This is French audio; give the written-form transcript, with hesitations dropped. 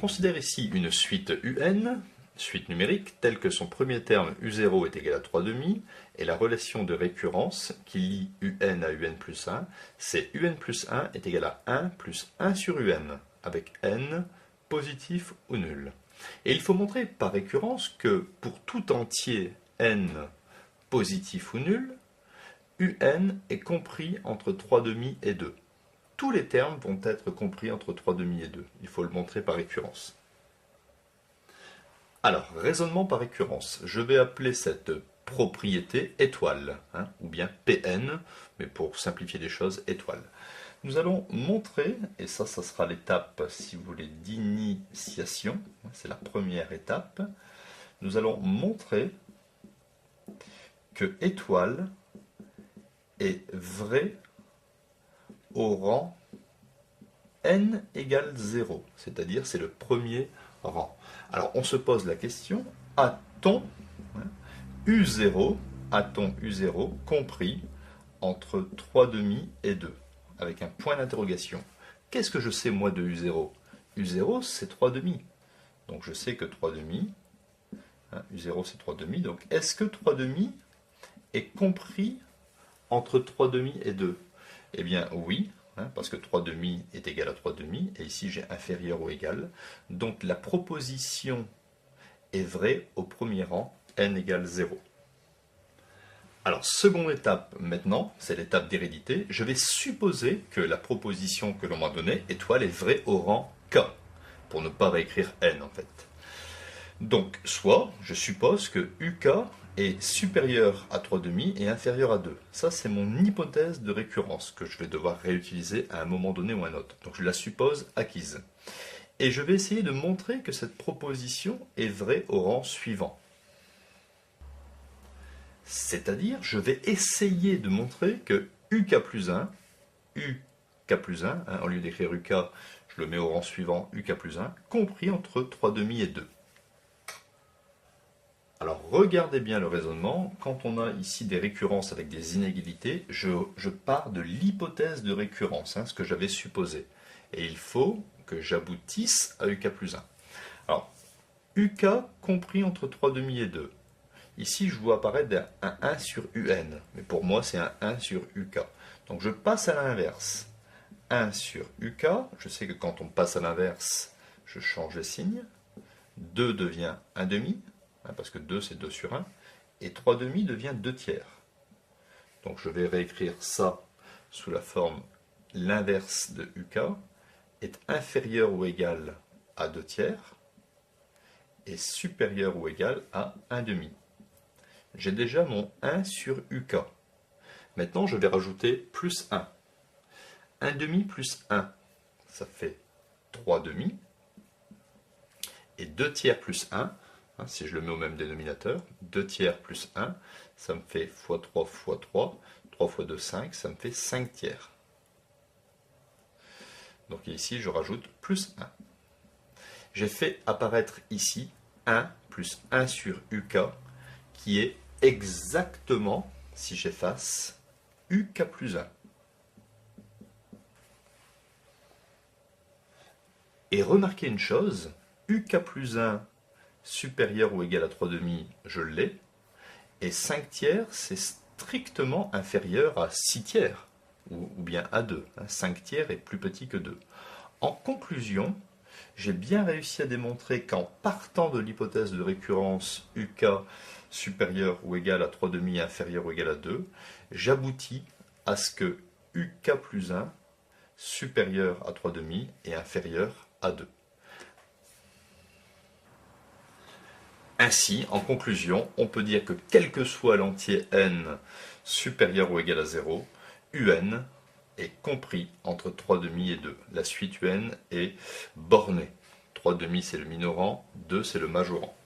considère ici une suite UN, suite numérique, telle que son premier terme U0 est égal à 3,5, et la relation de récurrence qui lie UN à UN plus 1, c'est UN plus 1 est égal à 1 plus 1 sur UN, avec N positif ou nul. Et il faut montrer par récurrence que pour tout entier N positif ou nul, UN est compris entre 3,5 et 2. Tous les termes vont être compris entre 3,5 et 2. Il faut le montrer par récurrence. Alors, raisonnement par récurrence. Je vais appeler cette propriété étoile, ou bien Pn, mais pour simplifier les choses, étoile. Nous allons montrer, et ça sera l'étape, si vous voulez, d'initiation, c'est la première étape, nous allons montrer que étoile est vrai au rang n égale 0, c'est-à-dire c'est le premier rang. Alors on se pose la question, a-t-on U0, compris entre 3,5 et 2, avec un point d'interrogation. Qu'est-ce que je sais moi de U0? U0 c'est 3,5, donc je sais que 3,5, U0 c'est 3,5, donc est-ce que 3,5 est compris entre 3,5 et 2? Eh bien oui, parce que 3,5 est égal à 3,5, et ici j'ai inférieur ou égal. Donc la proposition est vraie au premier rang, n égale 0. Alors, seconde étape maintenant, c'est l'étape d'hérédité. Je vais supposer que la proposition que l'on m'a donnée, étoile, est vraie au rang k, pour ne pas réécrire n en fait. Donc, soit je suppose que uk est supérieur à 3,5 et inférieur à 2. Ça, c'est mon hypothèse de récurrence que je vais devoir réutiliser à un moment donné ou à un autre. Donc, je la suppose acquise. Et je vais essayer de montrer que cette proposition est vraie au rang suivant. C'est-à-dire, je vais essayer de montrer que uk plus 1, au lieu d'écrire uk, je le mets au rang suivant, uk plus 1, compris entre 3,5 et 2. Alors regardez bien le raisonnement, quand on a ici des récurrences avec des inégalités, je pars de l'hypothèse de récurrence, ce que j'avais supposé. Et il faut que j'aboutisse à uk plus 1. Alors, uk compris entre 3,5 et 2. Ici, je vois apparaître un 1 sur un, mais pour moi, c'est un 1 sur uk. Donc je passe à l'inverse. 1 sur uk, je sais que quand on passe à l'inverse, je change de signe. 2 devient 1 demi, parce que 2 c'est 2 sur 1, et 3,5 devient 2 tiers. Donc je vais réécrire ça sous la forme l'inverse de uk est inférieur ou égal à 2 tiers et supérieur ou égal à 1 demi. J'ai déjà mon 1 sur uk. Maintenant je vais rajouter plus 1. 1 demi plus 1, ça fait 3 demi. Et 2 tiers plus 1, si je le mets au même dénominateur, 2 tiers plus 1, ça me fait x3 x 3, 3 x 2, 5, ça me fait 5 tiers. Donc ici, je rajoute plus 1. J'ai fait apparaître ici 1 plus 1 sur uk, qui est exactement, si j'efface, uk plus 1. Et remarquez une chose, uk plus 1 supérieur ou égal à 3,5, je l'ai, et 5 tiers, c'est strictement inférieur à 6 tiers, ou bien à 2. 5 tiers est plus petit que 2. En conclusion, j'ai bien réussi à démontrer qu'en partant de l'hypothèse de récurrence uk supérieur ou égal à 3,5 inférieur ou égal à 2, j'aboutis à ce que uk plus 1 supérieur à 3,5 et inférieur à 2. Ainsi, en conclusion, on peut dire que quel que soit l'entier n supérieur ou égal à 0, un est compris entre 3,5 et 2. La suite un est bornée. 3,5 c'est le minorant, 2 c'est le majorant.